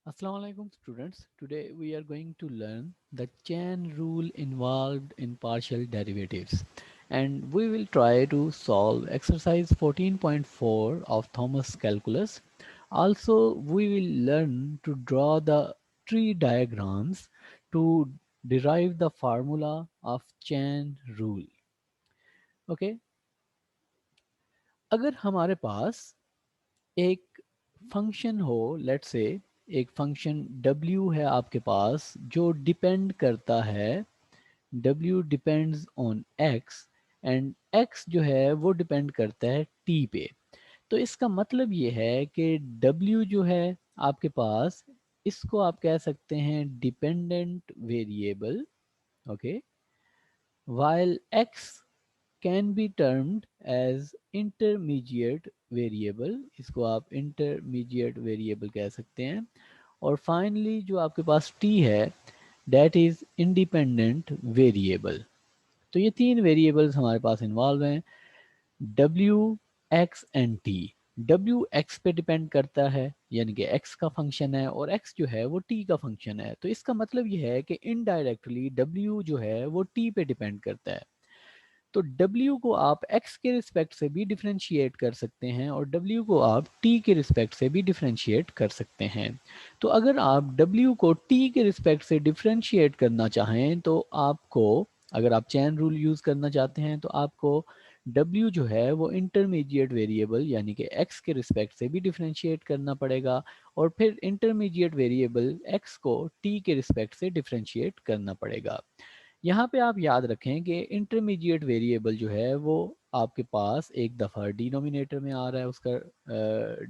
Assalamu alaikum students. Today we are going to learn the chain rule involved in partial derivatives, and we will try to solve exercise 14.4 of Thomas calculus. Also we will learn to draw the tree diagrams to derive the formula of chain rule. Okay, अगर हमारे पास एक function हो, let's say एक function w है आपके पास जो depend करता है, w depends on x and x जो है वो डिपेंड करता है t पे। तो इसका मतलब ये है कि w जो है आपके पास, इसको आप कह सकते हैं dependent variable, okay, while x can be termed as intermediate variable, इसको आप intermediate variable कह सकते हैं। और फाइनली जो आपके पास t है, that is independent variable। तो ये तीन वेरिएबल्स हमारे पास इन्वॉल्व हैं, w, x and t। w x पे डिपेंड करता है, यानी कि x का फंक्शन है, और x जो है वो t का फंक्शन है। तो इसका मतलब ये है कि इनडायरेक्टली w जो है वो t पे डिपेंड करता है। तो W को आप x के रिस्पेक्ट से भी डिफरेंशिएट कर सकते हैं और W को आप t के रिस्पेक्ट से भी डिफरेंशिएट कर सकते हैं। तो अगर आप W को t के रिस्पेक्ट से डिफरेंशिएट करना चाहें तो आपको, अगर आप चैन रूल यूज़ करना चाहते हैं तो आपको W जो है वो इंटरमीडिएट वेरिएबल यानी कि x के रिस्पेक्ट से भी डिफरेंशिएट करना पड़ेगा, और फिर इंटरमीडिएट वेरिएबल x को t के रिस्पेक्ट से डिफरेंशिएट करना पड़ेगा। यहाँ पे आप याद रखें कि इंटरमीडिएट वेरिएबल जो है वो आपके पास एक दफ़ा डिनोमिनेटर में आ रहा है उसका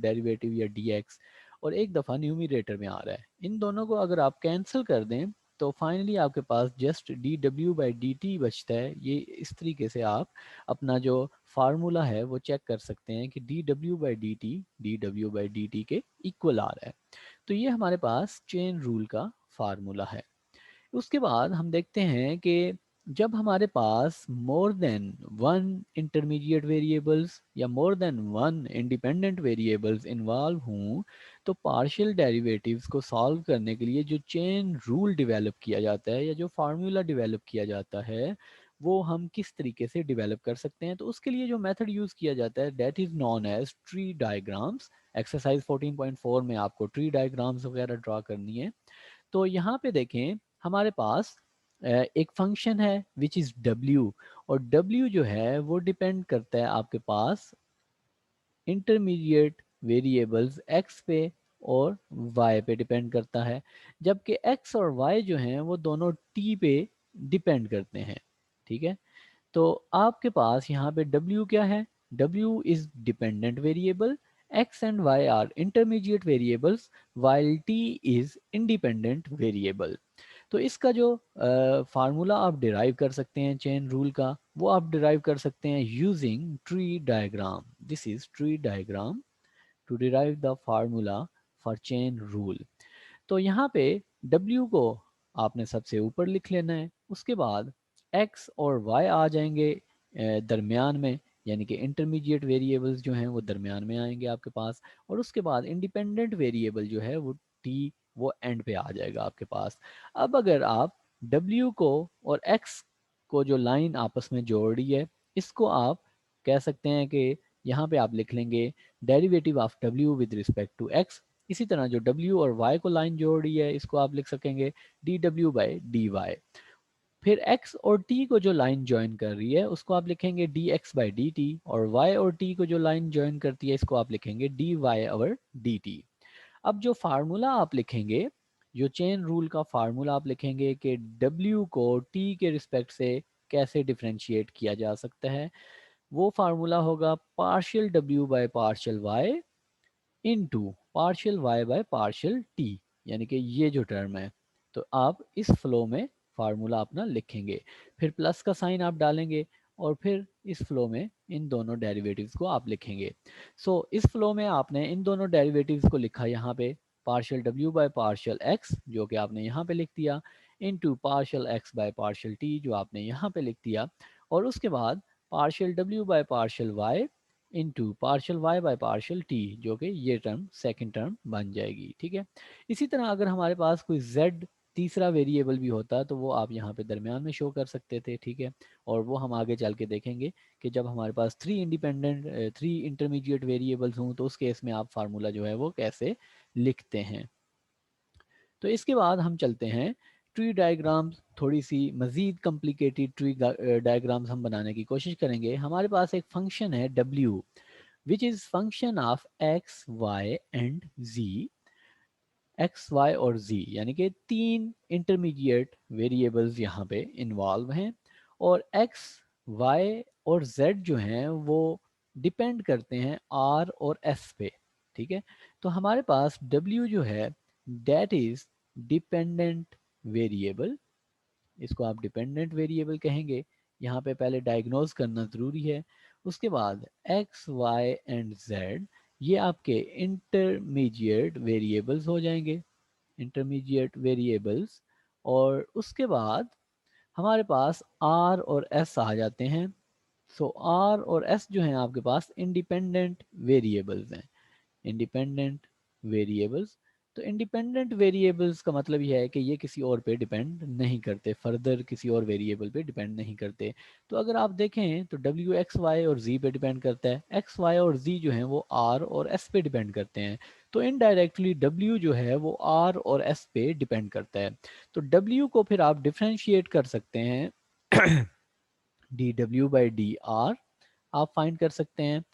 डेरिवेटिव या dx, और एक दफ़ा न्यूमरेटर में आ रहा है। इन दोनों को अगर आप कैंसिल कर दें तो फाइनली आपके पास जस्ट dw बाई dt बचता है। ये इस तरीके से आप अपना जो फार्मूला है वो चेक कर सकते हैं कि dw by dt dw by dt के इक्वल आ रहा है। तो ये हमारे पास चेन रूल का फार्मूला है। उसके बाद हम देखते हैं कि जब हमारे पास more than one intermediate variables या more than one independent variables involve हों, तो पार्शियल डेरिवेटिव्स को सॉल्व करने के लिए जो चेन रूल डेवलप किया जाता है या जो फार्मूला डेवलप किया जाता है, वो हम किस तरीके से डेवलप कर सकते हैं। तो उसके लिए जो मेथड यूज़ किया जाता है that is known as tree diagrams. Exercise 14.4 में आपको ट्री डायग्राम्स वगैरह ड्रा करनी है। तो यहाँ पे देखें हमारे पास एक फंक्शन है विच इज़ w, और w जो है वो डिपेंड करता है आपके पास इंटरमीडिएट वेरिएबल्स x पे और y पे डिपेंड करता है, जबकि x और y जो हैं वो दोनों t पे डिपेंड करते हैं। ठीक है, तो आपके पास यहाँ पे w क्या है, w is dependent variable, x and y are intermediate variables while t is independent variable. तो इसका जो फार्मूला आप डिराइव कर सकते हैं चेन रूल का, वो आप डिराइव कर सकते हैं using tree diagram. This is tree diagram to derive the formula for chain rule. तो यहाँ पे W को आपने सबसे ऊपर लिख लेना है, उसके बाद X और Y आ जाएंगे दरमियान में, यानी कि इंटरमीडिएट वेरिएबल्स जो हैं वो दरमियान में आएंगे आपके पास, और उसके बाद इंडिपेंडेंट वेरिएबल जो है वो T, वो एंड पे आ जाएगा आपके पास। अब अगर आप W को और X को जो लाइन आपस में जोड़ रही है, इसको आप कह सकते हैं कि यहाँ पे आप लिख लेंगे derivative of W with respect to X। इसी तरह जो W और Y को लाइन जोड़ रही है इसको आप लिख सकेंगे dw बाई dy। फिर x और t को जो लाइन ज्वाइन कर रही है उसको आप लिखेंगे dx बाई dt, और y और t को जो लाइन ज्वाइन करती है इसको आप लिखेंगे dy ओवर dt। अब जो फार्मूला आप लिखेंगे, जो चेन रूल का फार्मूला आप लिखेंगे कि w को t के रिस्पेक्ट से कैसे डिफ्रेंशिएट किया जा सकता है, वो फार्मूला होगा partial w by partial y into partial y by partial t, यानी कि ये जो टर्म है। तो आप इस फ्लो में फार्मूला अपना लिखेंगे, फिर प्लस का साइन आप डालेंगे, और फिर इस फ्लो में इन दोनों डेरिवेटिव्स को आप लिखेंगे। इस फ्लो में आपने इन दोनों डेरिवेटिव्स को लिखा यहाँ पे, partial w by partial x जो कि आपने यहाँ पे लिख दिया, into partial x by partial t जो आपने यहाँ पे लिख दिया, और उसके बाद partial w by partial y into partial y by partial t, जो कि ये टर्म सेकंड टर्म बन जाएगी। ठीक है, इसी तरह अगर हमारे पास कोई z तीसरा वेरिएबल भी होता तो वो आप यहाँ पे दरमियान में शो कर सकते थे। ठीक है, और वो हम आगे चल के देखेंगे कि जब हमारे पास थ्री इंटरमीडिएट वेरिएबल्स हों तो उस केस में आप फार्मूला जो है वो कैसे लिखते हैं। तो इसके बाद हम चलते हैं ट्री डायग्राम्स, थोड़ी सी मज़ीद कॉम्प्लिकेटेड ट्री डायग्राम्स हम बनाने की कोशिश करेंगे। हमारे पास एक फंक्शन है w which is function of x y and z, x y और z, यानी कि तीन इंटरमीडिएट वेरिएबल्स यहाँ पे इन्वॉल्व हैं और x y और z जो हैं वो डिपेंड करते हैं r और s पे। ठीक है, तो हमारे पास w जो है दैट इज डिपेंडेंट वेरिएबल, इसको आप डिपेंडेंट वेरिएबल कहेंगे। यहाँ पे पहले डायग्नोज करना ज़रूरी है। उसके बाद x y एंड z ये आपके इंटरमीडिएट वेरिएबल्स हो जाएंगे, इंटरमीडिएट वेरिएबल्स। और उसके बाद हमारे पास r और s आ जाते हैं। सो r और s जो हैं आपके पास इंडिपेंडेंट वेरिएबल्स हैं, इंडिपेंडेंट वेरिएबल्स। तो इंडिपेंडेंट वेरिएबल्स का मतलब यह है कि ये किसी और पे डिपेंड नहीं करते, फर्दर किसी और वेरिएबल पे डिपेंड नहीं करते। तो अगर आप देखें तो w एक्स वाई और z पे डिपेंड करता है, x y और z जो हैं वो r और s पे डिपेंड करते हैं। तो इनडायरेक्टली w जो है वो r और s पे डिपेंड करता है। तो w को फिर आप डिफ्रेंशिएट कर सकते हैं dw/dr आप फाइंड कर सकते हैं,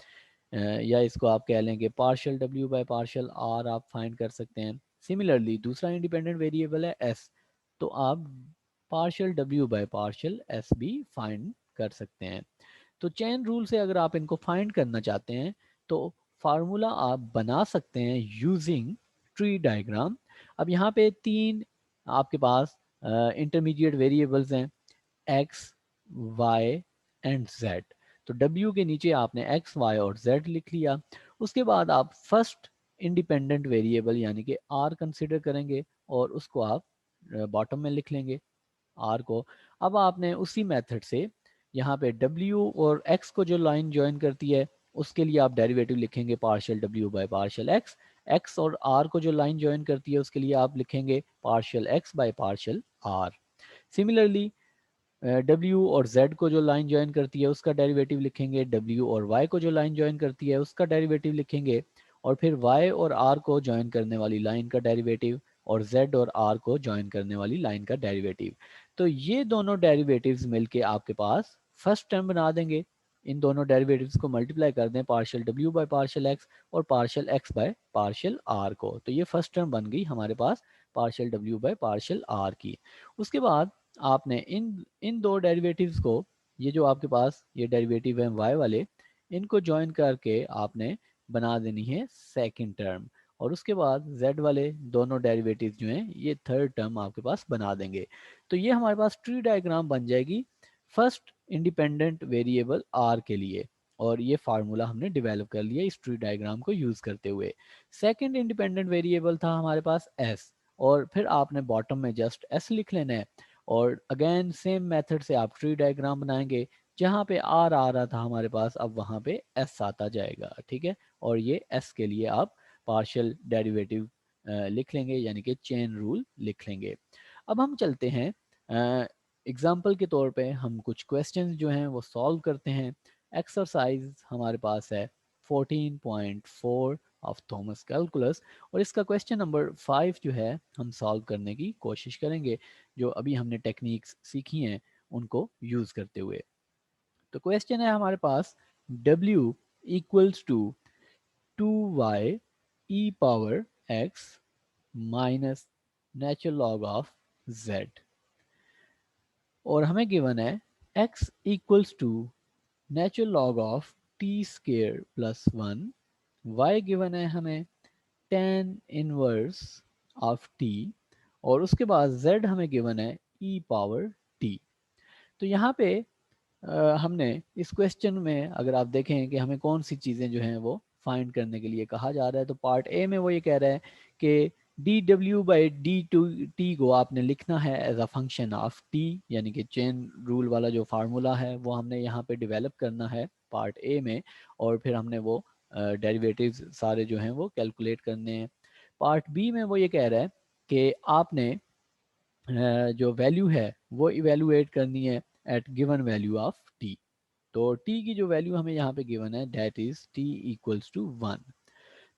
या इसको आप कह लेंगे partial w by partial r आप फाइंड कर सकते हैं। सिमिलरली दूसरा इंडिपेंडेंट वेरिएबल है s, तो आप partial w by partial s भी फाइंड कर सकते हैं। तो चेन रूल से अगर आप इनको फाइंड करना चाहते हैं तो फार्मूला आप बना सकते हैं यूजिंग ट्री डायग्राम। अब यहाँ पे तीन आपके पास इंटरमीडिएट वेरिएबल्स हैं, x y एंड z। तो w के नीचे आपने x y और z लिख लिया। उसके बाद आप फर्स्ट इंडिपेंडेंट वेरिएबल यानी कि r कंसिडर करेंगे और उसको आप बॉटम में लिख लेंगे r को। अब आपने उसी मेथड से यहाँ पे w और x को जो लाइन ज्वाइन करती है उसके लिए आप डेरिवेटिव लिखेंगे partial w by partial x। x और r को जो लाइन ज्वाइन करती है उसके लिए आप लिखेंगे partial x by partial r। Similarly W और Z को जो लाइन ज्वाइन करती है उसका डेरिवेटिव लिखेंगे, W और Y को जो लाइन ज्वाइन करती है उसका डेरिवेटिव लिखेंगे, और फिर Y और R को ज्वाइन करने वाली लाइन का डेरिवेटिव और Z और R को ज्वाइन करने वाली लाइन का डेरिवेटिव। तो ये दोनों डेरिवेटिव्स मिलके आपके पास फर्स्ट टर्म बना देंगे। इन दोनों डेरिवेटिव्स को मल्टीप्लाई कर दें partial W by partial X और partial X by partial R को, तो ये फर्स्ट टर्म बन गई हमारे पास partial W by partial R की। उसके बाद आपने इन इन दो डेरिवेटिव्स को, ये जो आपके पास ये डेरिवेटिव है y वाले, इनको ज्वाइन करके आपने बना देनी है सेकंड टर्म, और उसके बाद z वाले दोनों डेरिवेटिव्स जो हैं ये थर्ड टर्म आपके पास बना देंगे। तो ये हमारे पास ट्री डायग्राम बन जाएगी फर्स्ट इंडिपेंडेंट वेरिएबल r के लिए, और ये फार्मूला हमने डेवलप कर लिया इस ट्री डायग्राम को यूज करते हुए। सेकंड इंडिपेंडेंट वेरिएबल था हमारे पास s, और फिर आपने बॉटम में जस्ट s लिख लेना है, और अगेन सेम मेथड से आप ट्री डायग्राम बनाएंगे। जहाँ पे आर आ रहा था हमारे पास अब वहाँ पे एस आता जाएगा। ठीक है, और ये एस के लिए आप पार्शियल डेरिवेटिव लिख लेंगे, यानी कि चेन रूल लिख लेंगे। अब हम चलते हैं एग्जाम्पल के तौर पे हम कुछ क्वेश्चंस जो हैं वो सॉल्व करते हैं। एक्सरसाइज हमारे पास है 14.4 ऑफ थॉमस कैलकुलस, और इसका क्वेश्चन नंबर 5 जो है हम सॉल्व करने की कोशिश करेंगे, जो अभी हमने टेक्निक्स सीखी हैं उनको यूज़ करते हुए। तो क्वेश्चन है हमारे पास w equals to 2y e power x minus natural log of z, और हमें गिवन है x equals to natural log of T square plus 1, y given है हमें tan इनवर्स ऑफ t, और उसके बाद z हमें गिवन है e पावर t। तो यहाँ पे हमने इस क्वेश्चन में अगर आप देखें कि हमें कौन सी चीज़ें जो हैं वो फाइंड करने के लिए कहा जा रहा है, तो पार्ट ए में वो ये कह रहा है कि d W by d to t को आपने लिखना है as a function of t, यानी कि चेन रूल वाला जो फार्मूला है वो हमने यहाँ पे डेवलप करना है पार्ट ए में, और फिर हमने वो डेरिवेटिव्स सारे जो हैं वो कैलकुलेट करने हैं। पार्ट बी में वो ये कह रहा है कि आपने जो वैल्यू है वो इवेलुएट करनी है at given value of t. तो टी की जो वैल्यू हमें यहाँ पे गिवन है that is t equals to 1।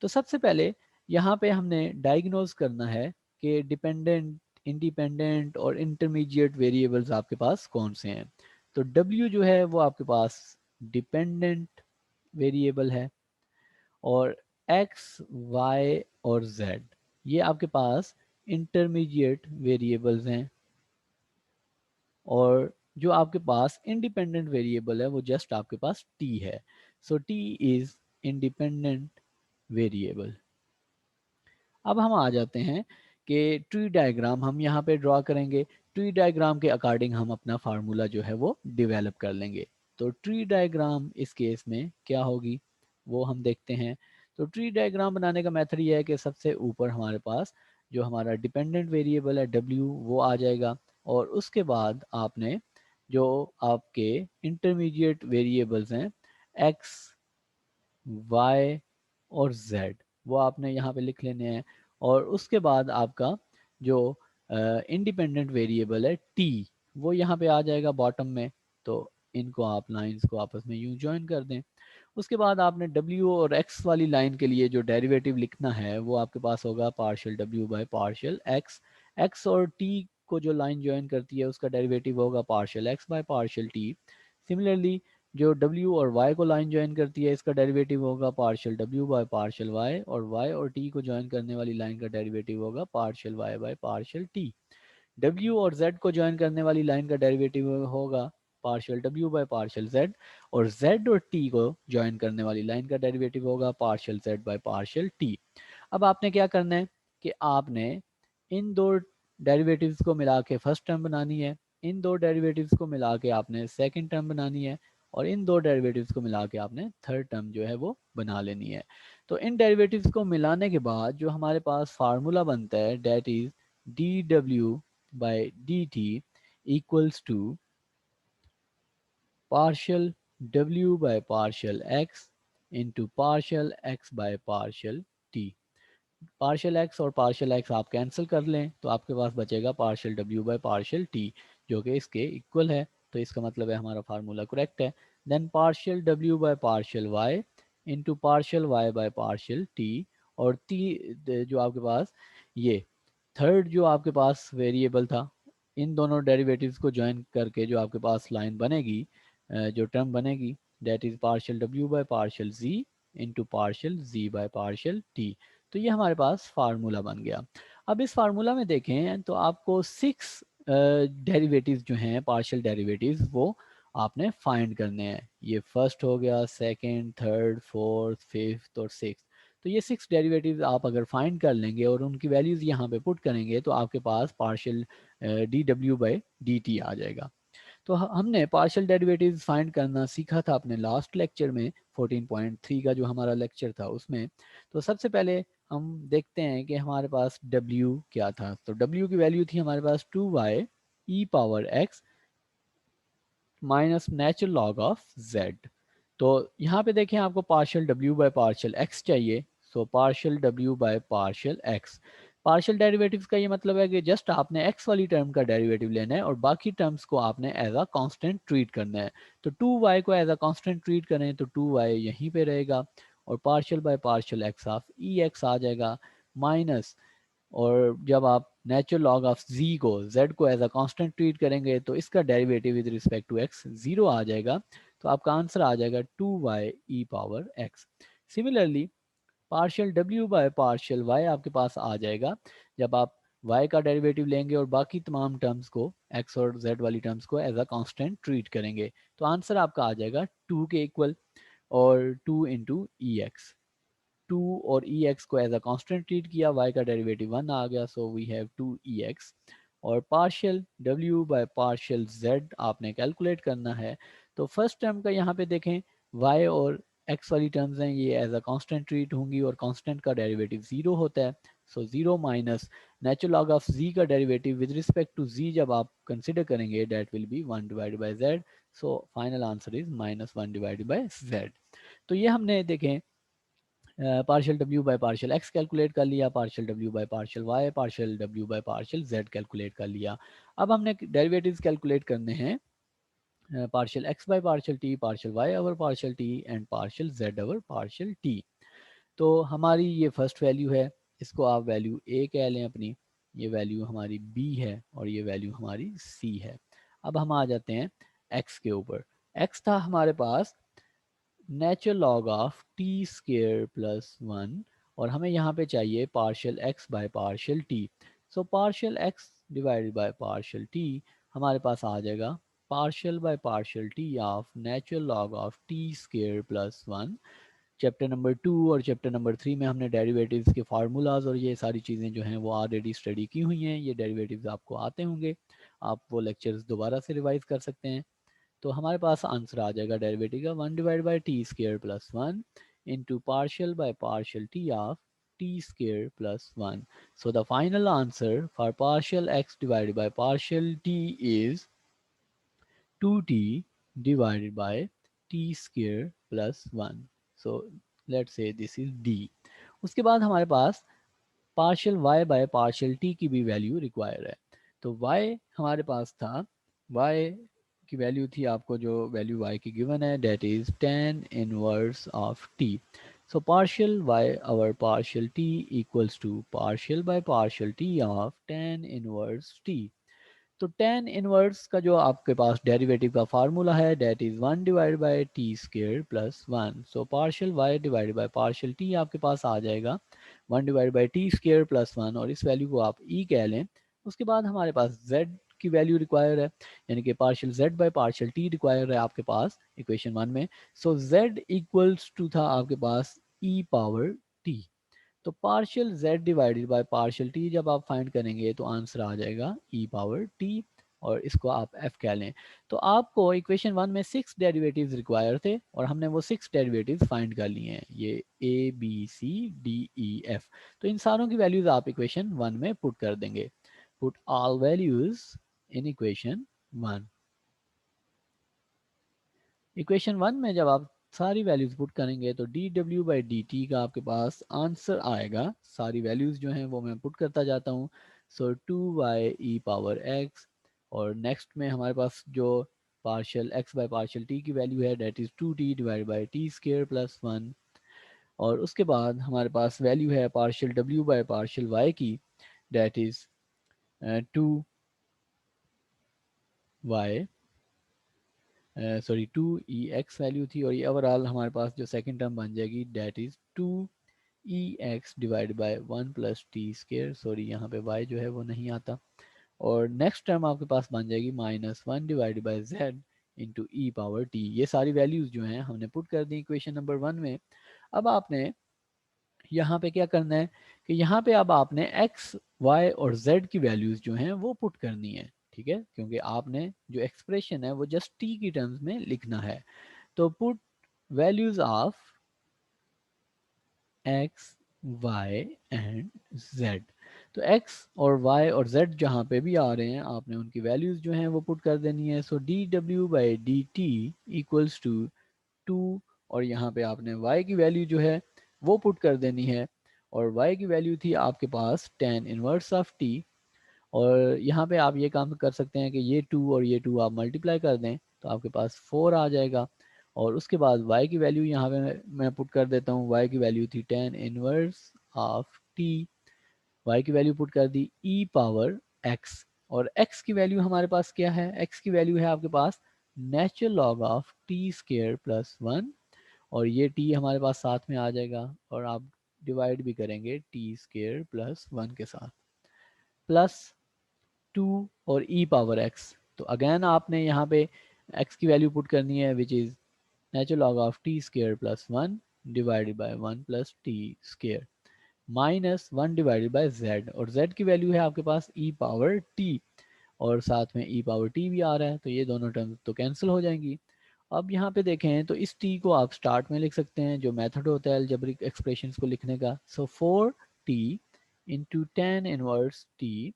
तो सबसे पहले यहाँ पे हमने डायग्नोज करना है कि डिपेंडेंट, इंडिपेंडेंट और इंटरमीडिएट वेरिएबल्स आपके पास कौन से हैं। तो W जो है वो आपके पास डिपेंडेंट वेरिएबल है, और X, Y और Z ये आपके पास इंटरमीडिएट वेरिएबल्स हैं, और जो आपके पास इंडिपेंडेंट वेरिएबल है वो जस्ट आपके पास T है। सो T इज इंडिपेंडेंट वेरिएबल। अब हम आ जाते हैं कि ट्री डायग्राम हम यहाँ पे ड्रॉ करेंगे। ट्री डायग्राम के अकॉर्डिंग हम अपना फार्मूला जो है वो डेवलप कर लेंगे। तो ट्री डायग्राम इस केस में क्या होगी वो हम देखते हैं। तो ट्री डायग्राम बनाने का मेथड ये है कि सबसे ऊपर हमारे पास जो हमारा डिपेंडेंट वेरिएबल है W वो आ जाएगा, और उसके बाद आपने जो आपके इंटरमीडिएट वेरिएबल्स हैं X, Y और Z वो आपने यहाँ पे लिख लेने हैं, और उसके बाद आपका जो इंडिपेंडेंट वेरिएबल है T वो यहाँ पे आ जाएगा बॉटम में। तो इनको आप लाइंस को आपस में यूं ज्वाइन कर दें। उसके बाद आपने W और X वाली लाइन के लिए जो डेरिवेटिव लिखना है वो आपके पास होगा partial W by partial X। X और T को जो लाइन ज्वाइन करती है उसका डेरिवेटिव होगा partial X by partial T। Similarly जो W और Y को लाइन ज्वाइन करती है इसका डेरिवेटिव होगा partial W by partial Y, और Y और T को ज्वाइन करने वाली लाइन का डेरिवेटिव होगा partial Y by partial T। W और Z को ज्वाइन करने वाली लाइन का डेरिवेटिव होगा partial W by partial Z, और Z और T को ज्वाइन करने वाली लाइन का डेरिवेटिव होगा partial Z by partial T। अब आपने क्या करना है कि आपने इन दो डेरिवेटिव्स को मिला के फर्स्ट टर्म बनानी है, इन दो डेरिवेटिव्स को मिला के आपने सेकंड टर्म बनानी है, और इन दो डेरिवेटिव्स को मिला के आपने थर्ड टर्म जो है वो बना लेनी है। तो इन डेरिवेटिव्स को मिलाने के बाद जो हमारे पास फार्मूला बनता है that is dw by dt equals to partial w by partial x into partial x by partial t। Partial x और पार्शियल एक्स आप कैंसिल कर लें तो आपके पास बचेगा पार्शियल डब्ल्यू बाय पार्शियल टी, जो कि इसके इक्वल है। तो इसका मतलब है हमारा फार्मूला करेक्ट है। देन पार्शियल डब्ल्यू by partial y into partial y by partial t, और टी जो आपके पास ये थर्ड जो आपके पास वेरिएबल था, इन दोनों डेरिवेटिव्स को ज्वाइन करके जो आपके पास लाइन बनेगी, जो टर्म बनेगी दैट इज पार्शियल डब्ल्यू by partial z into partial z by partial t. तो ये हमारे पास फार्मूला बन गया। अब इस फार्मूला में देखें तो आपको 6 डेरिवेटिव्स जो हैं पार्शियल डेरिवेटिव्स वो आपने फाइंड करने हैं। ये फर्स्ट हो गया, सेकंड, थर्ड, फोर्थ, फिफ्थ और सिक्स। तो ये 6 डेरिवेटिव्स आप अगर फाइंड कर लेंगे और उनकी वैल्यूज यहाँ पे पुट करेंगे तो आपके पास partial D W by D T आ जाएगा। तो हमने पार्शियल डेरिवेटिव्स फाइंड करना सीखा था अपने लास्ट लेक्चर में, 14.3 का जो हमारा लेक्चर था उसमें। तो सबसे पहले हम देखते हैं कि हमारे पास W क्या था। तो W की वैल्यू थी हमारे पास 2y e power x minus natural log of z। तो यहाँ पे देखें आपको partial W by partial x चाहिए। So partial W by partial x, partial derivatives का ये मतलब है कि जस्ट आपने x वाली टर्म का डेरिवेटिव लेना है और बाकी टर्म्स को आपने एज अ कांस्टेंट ट्रीट करना है। तो 2y को एज अ कांस्टेंट ट्रीट करें तो 2y यहीं पे रहेगा, और partial by partial x of E X आ जाएगा माइनस, और जब आप नेचुरल लॉग ऑफ z को एज अ कांस्टेंट ट्रीट करेंगे तो इसका derivative with respect to x zero आ जाएगा। तो आपका आंसर आ जाएगा 2y e power x। Similarly partial w by partial y आपके पास आ जाएगा जब आप y का डेरिवेटिव लेंगे और बाकी तमाम टर्म्स को x और z वाली टर्म्स को एज अ कांस्टेंट ट्रीट करेंगे। तो आंसर आपका आ जाएगा 2 के इक्वल, और 2 इंटू ई एक्स, 2 और ई एक्स को एज अ कांस्टेंट ट्रीट किया, y का डेरिवेटिव 1 आ गया, so we have 2 E X. और partial w by partial z आपने कैलकुलेट करना है। तो फर्स्ट टर्म का यहाँ पे देखें y और x वाली टर्म्स हैं, ये एज अ कांस्टेंट ट्रीट होंगी और कांस्टेंट का डेरिवेटिव 0 होता है। So zero minus natural log of z का derivative with respect to z जब आप कंसिडर करेंगे that will be 1 divided by z, so final answer is minus 1 divided by z। तो ये हमने देखें partial w by partial x calculate कर लिया, partial w by partial y, partial w by partial z calculate कर लिया। अब हमने डेरिवेटिव्स कैलकुलेट करने हैं partial x by partial t, partial y over partial t and partial z over partial t। तो हमारी ये फर्स्ट वैल्यू है, इसको आप वैल्यू a कह लें अपनी, ये वैल्यू हमारी b है और ये वैल्यू हमारी c है। अब हम आ जाते हैं x के ऊपर। x था हमारे पास natural log of T square plus 1 और हमें यहाँ पे चाहिए partial x by partial t। So partial x divided by partial t हमारे पास आ जाएगा partial by partial t of natural log of T square plus 1। Chapter number 2 और चैप्टर नंबर 3 में हमने डेरिवेटिव्स के फार्मूलाज और ये सारी चीज़ें जो हैं वो ऑलरेडी स्टडी की हुई हैं, ये डेरिवेटिव्स आपको आते होंगे, आप वो लेक्चर्स दोबारा से रिवाइज कर सकते हैं। तो हमारे पास आंसर आ जाएगा डेरिवेटिव का 1 divide by t square plus 1 into partial by partial T of t square plus 1. So the final answer for partial x divided by partial t is 2t divided by t square plus 1. So let's say this is d. उसके बाद हमारे पास partial y by partial t की भी value require है। तो y हमारे पास था, y की वैल्यू थी आपको जो वैल्यू y की गिवन है that is tan inverse of t। So partial y over partial t equals to partial by partial t of tan inverse t। तो tan इनवर्स का जो आपके पास डेरिवेटिव का फार्मूला है that is 1 divide by t square plus 1। So partial y divided by partial t आपके पास आ जाएगा 1 divide by t square plus 1 और इस वैल्यू को आप ई कह लें। उसके बाद हमारे पास z की वैल्यू रिक्वायर है, यानी कि partial z by partial t require है आपके पास इक्वेशन 1 में। सो z इक्वल्स टू था आपके पास e पावर t। तो partial z divided by partial t जब आप फाइंड करेंगे तो आंसर आ जाएगा e पावर t और इसको आप f कह लें। तो आपको इक्वेशन 1 में 6 डेरिवेटिव्स रिक्वायर थे और हमने वो 6 डेरिवेटिव्स फाइंड कर लिए हैं, ये a b c d e f। तो इन सारों की वैल्यूज आप इक्वेशन 1 में पुट कर देंगे। Put all values in equation 1। Equation 1 में जब आप सारी वैल्यूज पुट करेंगे तो D W by D T का आपके पास आंसर आएगा। सारी वैल्यूज जो हैं वो मैं पुट करता जाता हूँ। सो 2y ई पावर x और नेक्स्ट में हमारे पास जो partial x by partial t की वैल्यू है that is 2t divide by t square plus 1। और उसके बाद हमारे पास वैल्यू है partial w by partial y की that is 2y sorry 2ex value थी और ये ओवरऑल हमारे पास जो सेकंड टर्म बन जाएगी that is 2ex divide by 1 plus T square. Sorry यहाँ पे y जो है वो नहीं आता और नेक्स्ट टर्म आपके पास बन जाएगी minus 1 divide bye z into ई पावर टी। ये सारी वैल्यूज़ जो हैं हमने पुट कर दी इक्वेशन नंबर 1 में। अब आपने यहाँ पे क्या करना है कि यहाँ पे अब आपने x, y और z की वैल्यूज़ जो हैं वो पुट करनी है, ठीक है, क्योंकि आपने जो एक्सप्रेशन है वो जस्ट t की टर्म्स में लिखना है। तो put values of x, y and z। तो x और y और z जहाँ पे भी आ रहे हैं आपने उनकी वैल्यूज़ जो हैं वो पुट कर देनी है। So D W by D T equals to 2 और यहाँ पे आपने y की वैल्यू जो है वो पुट कर देनी है और y की वैल्यू थी आपके पास tan इनवर्स ऑफ t और यहाँ पे आप ये काम कर सकते हैं कि ये 2 और ये 2 आप मल्टीप्लाई कर दें तो आपके पास 4 आ जाएगा और उसके बाद y की वैल्यू यहाँ पे मैं पुट कर देता हूँ। y की वैल्यू थी tan inverse of t, y की वैल्यू पुट कर दी e पावर x और x की वैल्यू हमारे पास क्या है, x की वैल्यू है आपके पास natural log of t square plus 1 और ये t हमारे पास साथ में आ जाएगा और आप डिवाइड भी करेंगे t स्केयर प्लस 1 के साथ प्लस 2 और e पावर x। तो अगेन आपने यहाँ पे x की वैल्यू पुट करनी है which is natural log of t square plus 1 divided bye 1 plus t square minus 1 divided by z और z की वैल्यू है आपके पास e पावर t और साथ में e पावर t भी आ रहा है तो ये दोनों टर्म्स तो कैंसिल हो जाएंगी। अब यहाँ पे देखें तो इस t को आप स्टार्ट में लिख सकते हैं जो मेथड होता है अलजेब्रिक एक्सप्रेशंस को लिखने का। So 4t into tan inverse t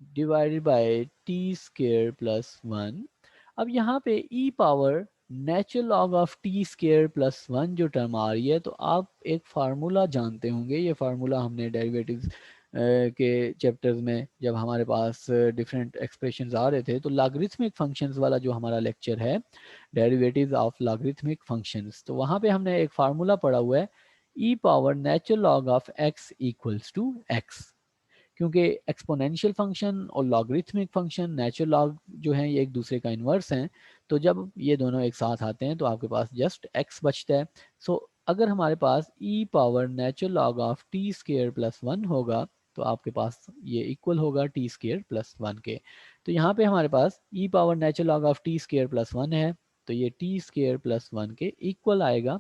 divided by t square plus one. अब यहाँ पे e power natural log of T square plus one जो टर्म आ रही है, तो आप एक फार्मूला जानते होंगे। ये फार्मूला हमने डेरिवेटिव्स के चैप्टर्स में जब हमारे पास डिफरेंट एक्सप्रेशंस आ रहे थे, तो लॉगरिथमिक फंक्शंस वाला जो हमारा लेक्चर है, डेरिवेटिव्स ऑफ लॉगरिथमिक फंक्शंस, तो वहाँ पे हमने एक फार्मूला पढ़ा हुआ है, e power natural log of x equals to x. क्योंकि एक्सपोनेंशियल फंक्शन और लॉगरिथमिक फंक्शन नेचुरल लॉग जो है ये एक दूसरे का इन्वर्स हैं, तो जब ये दोनों एक साथ आते हैं तो आपके पास जस्ट x बचता है। सो अगर हमारे पास e power natural log of T square plus one होगा, तो आपके पास ये इक्वल होगा टी स्केयर प्लस वन के। तो यहाँ पे हमारे पास e power natural log of T square plus one है, तो ये टी स्केयर प्लस वन के इक्वल आएगा,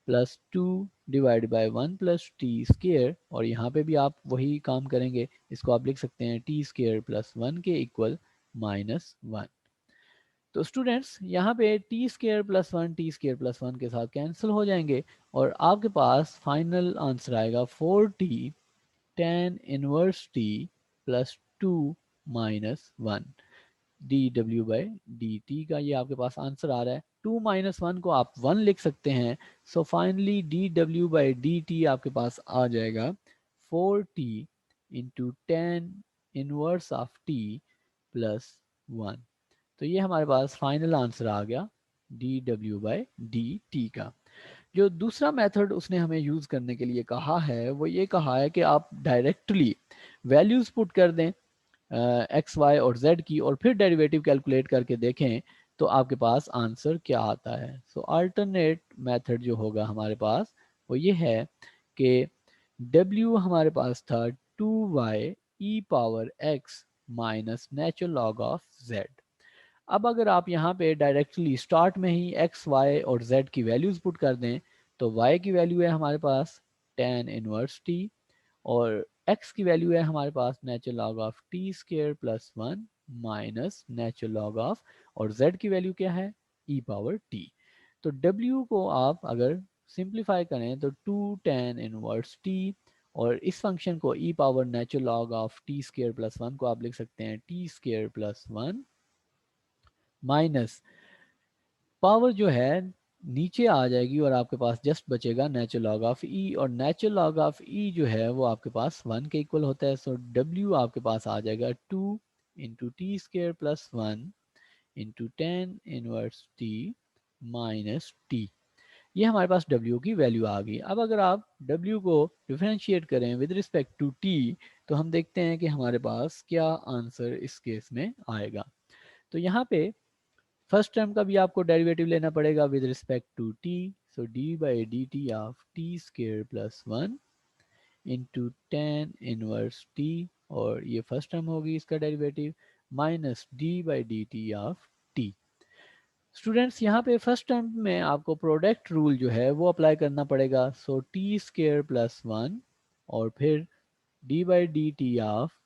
plus two divide by one plus T square, और यहाँ पे भी आप वही काम करेंगे, इसको आप लिख सकते हैं टी स्केयर प्लस वन के इक्वल माइनस वन। तो स्टूडेंट्स यहाँ पे T square plus one T square plus one के साथ कैंसिल हो जाएंगे, और आपके पास फाइनल आंसर आएगा four T ten inverse T plus two minus one D W by D T का ये आपके पास आंसर आ रहा है। टू माइनस वन को आप वन लिख सकते हैं। So finally D W by D T आपके पास आ जाएगा four T into tan inverse of T plus one. तो ये हमारे पास फाइनल आंसर आ गया D W by D T का। जो दूसरा मेथड उसने हमें यूज़ करने के लिए कहा है, वो ये कहा है कि आप डायरेक्टली वैल्यूज़ पुट कर दें एक्स वाई और जेड की, और फिर डेरिवेटिव कैलकुलेट करके देखें तो आपके पास आंसर क्या आता है। सो अल्टरनेट मेथड जो होगा हमारे पास वो ये है कि w हमारे पास था two y e power x minus natural log of z. अब अगर आप यहाँ पे डायरेक्टली स्टार्ट में ही एक्स वाई और जेड की वैल्यूज पुट कर दें, तो वाई की वैल्यू है हमारे पास टेन इनवर्स टी, और x की वैल्यू है हमारे पास natural log of T square plus one minus natural log of, और z की वैल्यू क्या है e पावर t। तो w को आप अगर सिंप्लीफाई करें तो टू टेन इनवर्स t, और इस फंक्शन को e power natural log of T square plus one को आप लिख सकते हैं T square plus one minus power जो है नीचे आ जाएगी, और आपके पास जस्ट बचेगा नेचुरल लॉग ऑफ ई, और नेचुरल लॉग ऑफ ई जो है वो आपके पास वन के इक्वल होता है। सो डब्ल्यू आपके पास आ जाएगा two into T square plus one into tan inverse T minus T. ये हमारे पास W की वैल्यू आ गई। अब अगर आप W को डिफरेंशिएट करें विद रिस्पेक्ट टू T, तो हम देखते हैं कि हमारे पास क्या आंसर इस केस में आएगा। तो यहाँ पे फर्स्ट टर्म का भी आपको डेरिवेटिव लेना पड़ेगा with respect to t. So d by D t of T square plus one into tan inverse t, और ये फर्स्ट टर्म होगी इसका derivative, minus d by D t of t. Students यहाँ पे फर्स्ट टर्म में आपको product rule जो है वो अप्लाई करना पड़ेगा। So t square plus one, और फिर d by D t of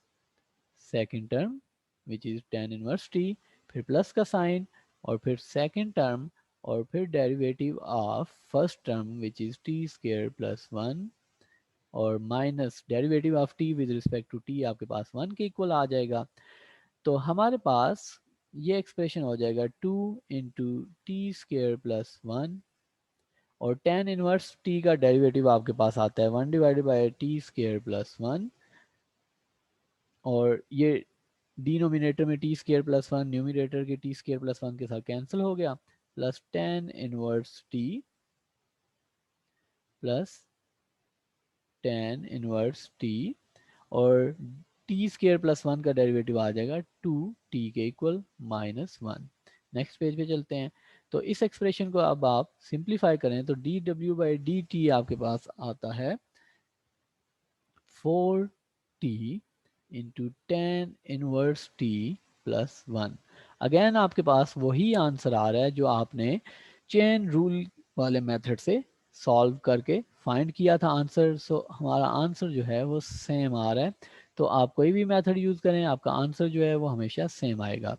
second term which is tan inverse t, फिर प्लस का साइन, और फिर सेकेंड टर्म, और फिर derivative of first term which is t square plus one, और minus derivative of t with respect to t आपके पास one के इक्वल आ जाएगा। तो हमारे पास ये एक्सप्रेशन हो जाएगा two into T square plus one, और टेन इनवर्स टी का डेरिवेटिव आपके पास आता है one divided by t square plus one, और ये डिनोमिनेटर में T square plus one numerator के टी स्केयर प्लस वन के साथ कैंसिल हो गया, plus ten inverse T plus ten inverse t, और टी स्केयर प्लस वन का डेरिवेटिव आ जाएगा टू टी के equal minus one. Next page पे चलते हैं। तो इस एक्सप्रेशन को अब आप सिंप्लीफाई करें तो D W by D T आपके पास आता है four T into tan inverse T plus one. Again आपके पास वही आंसर आ रहा है जो आपने चेन रूल वाले मेथड से सॉल्व करके फाइंड किया था आंसर। सो हमारा आंसर जो है वो सेम आ रहा है। तो आप कोई भी मेथड यूज़ करें, आपका आंसर जो है वो हमेशा सेम आएगा।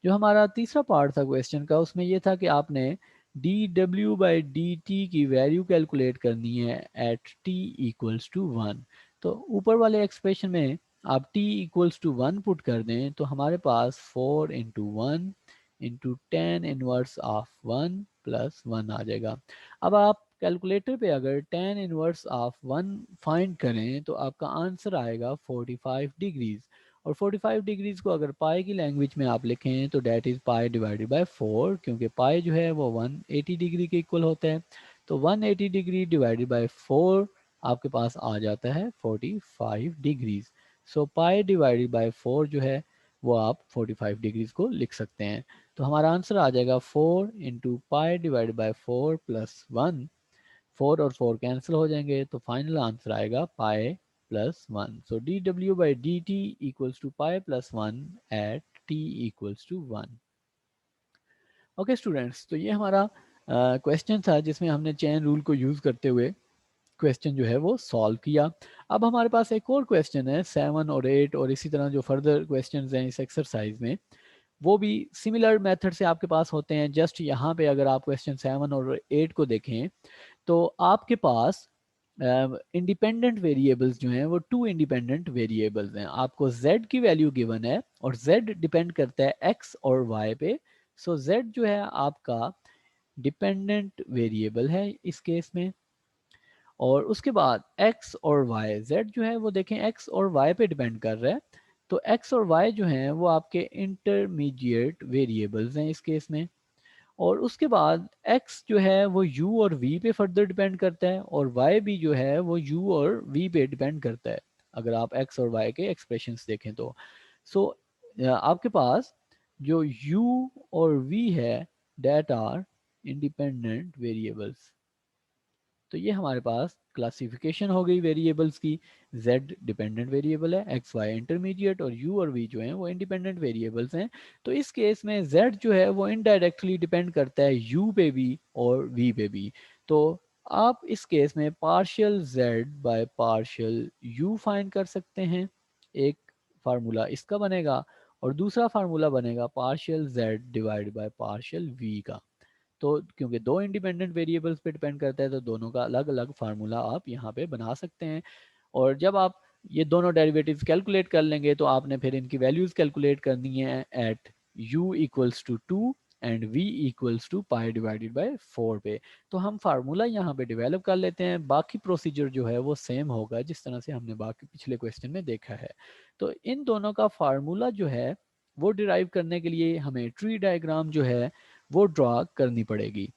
जो हमारा तीसरा पार्ट था क्वेश्चन का, उसमें ये था कि आपने d W by D t की वैल्यू कैलकुलेट करनी है at t equals to one. तो ऊपर वाले एक्सप्रेशन में आप t इक्वल्स टू 1 पुट कर दें तो हमारे पास 4 into 1 into 10 inverse of 1 plus 1 आ जाएगा। अब आप कैलकुलेटर पे अगर 10 इनवर्स ऑफ 1 फाइंड करें तो आपका आंसर आएगा 45 डिग्रीज। और 45 डिग्रीज को अगर पाई की लैंग्वेज में आप लिखें तो that is pi divided by 4, क्योंकि पाई जो है वो 180 डिग्री के इक्वल होता है। तो 180 डिग्री डिवाइडेड बाय 4 आपके पास आ जाता है 45 degrees. So pi divided by 4 जो है वो आप 45 डिग्रीज को लिख सकते हैं। तो हमारा आंसर आ जाएगा 4 into pi divided by 4 plus 1। 4 और 4 कैंसिल हो जाएंगे तो फाइनल आंसर आएगा pi plus 1। So D W by D T equals to pi plus 1 at t equals to 1। Okay students, तो ये हमारा क्वेश्चन था जिसमें हमने चेन रूल को यूज़ करते हुए क्वेश्चन जो है वो सॉल्व किया। अब हमारे पास एक और क्वेश्चन है 7 और 8 और इसी तरह जो फर्दर क्वेश्चन हैं इस एक्सरसाइज में वो भी सिमिलर मेथड से आपके पास होते हैं। जस्ट यहाँ पे अगर आप क्वेश्चन 7 और 8 को देखें तो आपके पास इंडिपेंडेंट वेरिएबल्स जो हैं वो 2 इंडिपेंडेंट वेरिएबल्स हैं। आपको z की वैल्यू गिवन है और z डिपेंड करता है x और y पे। सो z जो है आपका डिपेंडेंट वेरिएबल है इस केस में। और उसके बाद x और y, z जो है वो देखें x और y पे डिपेंड कर रहा है। तो x और y जो हैं वो आपके इंटरमीडिएट वेरिएबल्स हैं इस केस में। और उसके बाद x जो है वो u और v पे फर्दर डिपेंड करता है और y भी जो है वो u और v पे डिपेंड करता है अगर आप x और y के एक्सप्रेशंस देखें तो। सो आपके पास जो u और v है डेट आर इंडिपेंडेंट वेरिएबल्स। तो ये हमारे पास क्लासिफिकेशन हो गई वेरिएबल्स की। z डिपेंडेंट वेरिएबल है, x y इंटरमीडिएट और u और v जो हैं वो इंडिपेंडेंट वेरिएबल्स हैं। तो इस केस में z जो है वो इनडायरेक्टली डिपेंड करता है u पे भी और v पे भी। तो आप इस केस में partial z by partial u find कर सकते हैं। एक फार्मूला इसका बनेगा और दूसरा फार्मूला बनेगा partial z divide by partial v का। तो क्योंकि दो इंडिपेंडेंट वेरिएबल्स पे डिपेंड करता है तो दोनों का अलग अलग फार्मूला आप यहाँ पे बना सकते हैं। और जब आप ये दोनों डेरिवेटिव्स कैलकुलेट कर लेंगे तो आपने फिर इनकी वैल्यूज कैलकुलेट करनी है at u equals to 2 and v equals to pi divided by 4 पे। तो हम फार्मूला यहाँ पे डेवलप कर लेते हैं। बाकी प्रोसीजर जो है वो सेम होगा जिस तरह से हमने बाकी पिछले क्वेश्चन में देखा है। तो इन दोनों का फार्मूला जो है वो डिराइव करने के लिए हमें ट्री डायग्राम जो है वो ड्रॉ करनी पड़ेगी।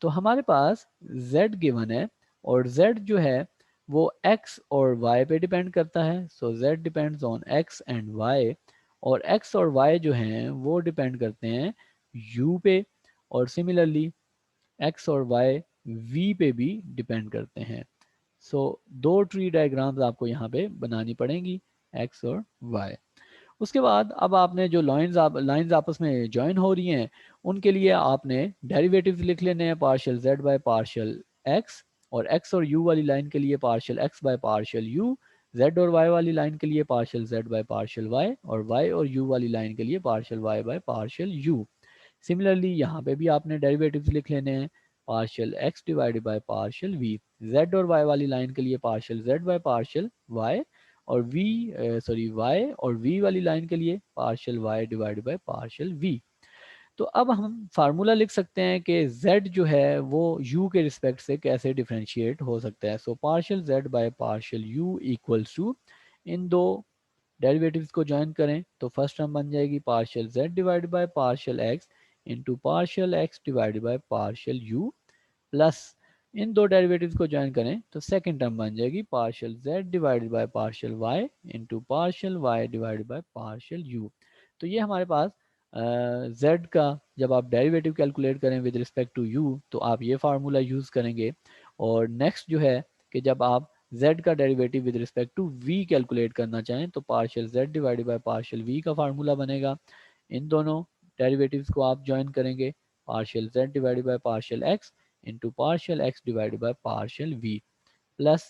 तो हमारे पास z गिवन है और z जो है वो x और y पे डिपेंड करता है। सो z depends on x and y और x और y जो हैं वो डिपेंड करते हैं u पे और सिमिलरली x और y v पे भी डिपेंड करते हैं। सो दो ट्री डायग्राम्स आपको यहाँ पे बनानी पड़ेंगी x और y। उसके बाद अब आपने जो लाइंस आपस में ज्वाइन हो रही हैं उनके लिए आपने डेरिवेटिव्स लिख लेने हैं partial z by partial x और x और u वाली लाइन के लिए partial x by partial u, z और y वाली लाइन के लिए partial z by partial y और y और u वाली लाइन के लिए partial y by partial u। Similarly यहाँ पे भी आपने डेरिवेटिव्स लिख लेने हैं partial x divided by partial v, z और y वाली लाइन के लिए partial z by partial y और y और v वाली लाइन के लिए partial y divided by partial v। तो अब हम फार्मूला लिख सकते हैं कि z जो है वो u के रिस्पेक्ट से कैसे डिफरेंशिएट हो सकता है। So partial z by partial u equals to, इन दो डेरिवेटिव्स को ज्वाइन करें तो फर्स्ट टर्म बन जाएगी partial z divided by partial x into partial x divided by partial u plus इन दो डेरिवेटिव्स को ज्वाइन करें तो सेकंड टर्म बन जाएगी partial z divided by partial y into partial y divided by partial u। तो ये हमारे पास z का जब आप डेरिवेटिव कैलकुलेट करें विद रिस्पेक्ट टू u तो आप ये फार्मूला यूज़ करेंगे। और नेक्स्ट जो है कि जब आप z का derivative with respect to v calculate करना चाहें तो partial z divided by partial v का फार्मूला बनेगा। इन दोनों डेरिवेटिव्स को आप ज्वाइन करेंगे partial z divided by partial x into partial x divided by partial v plus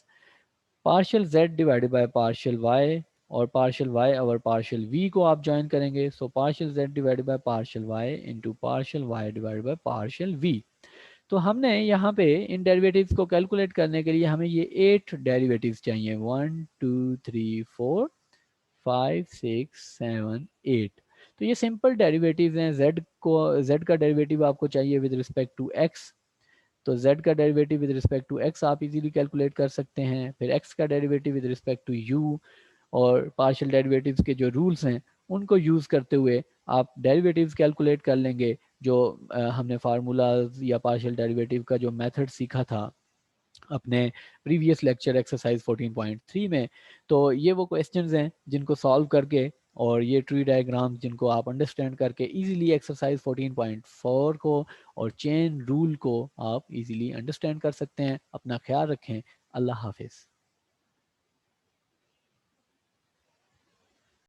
partial z divided by partial y और पार्शियल y और partial v को आप ज्वाइन करेंगे। So partial z divided by partial y into partial y divided by partial v। तो हमने यहाँ पे इन derivatives को कैलकुलेट करने के लिए हमें ये 8 डेरिवेटिव्स चाहिए, 1 2 3 4 5 6 7 8। तो ये सिंपल डेरिवेटिव्स हैं। z का डेरिवेटिव आपको चाहिए विद रिस्पेक्ट टू x, तो z का derivative with respect to x आप इजीली कैलकुलेट कर सकते हैं। फिर x का derivative with respect to u, और पार्शियल डेरिवेटिव्स के जो रूल्स हैं उनको यूज़ करते हुए आप डेरिवेटिव्स कैलकुलेट कर लेंगे, जो हमने फार्मूलाज या पार्शियल डेरिवेटिव का जो मेथड सीखा था अपने प्रीवियस लेक्चर एक्सरसाइज 14.3 में। तो ये वो क्वेश्चंस हैं जिनको सॉल्व करके और ये ट्री डायग्राम्स जिनको आप अंडरस्टैंड करके इजीली एक्सरसाइज 14.4 को और चेन रूल को आप इजीली अंडरस्टैंड कर सकते हैं। अपना ख्याल रखें। अल्लाह हाफिज़।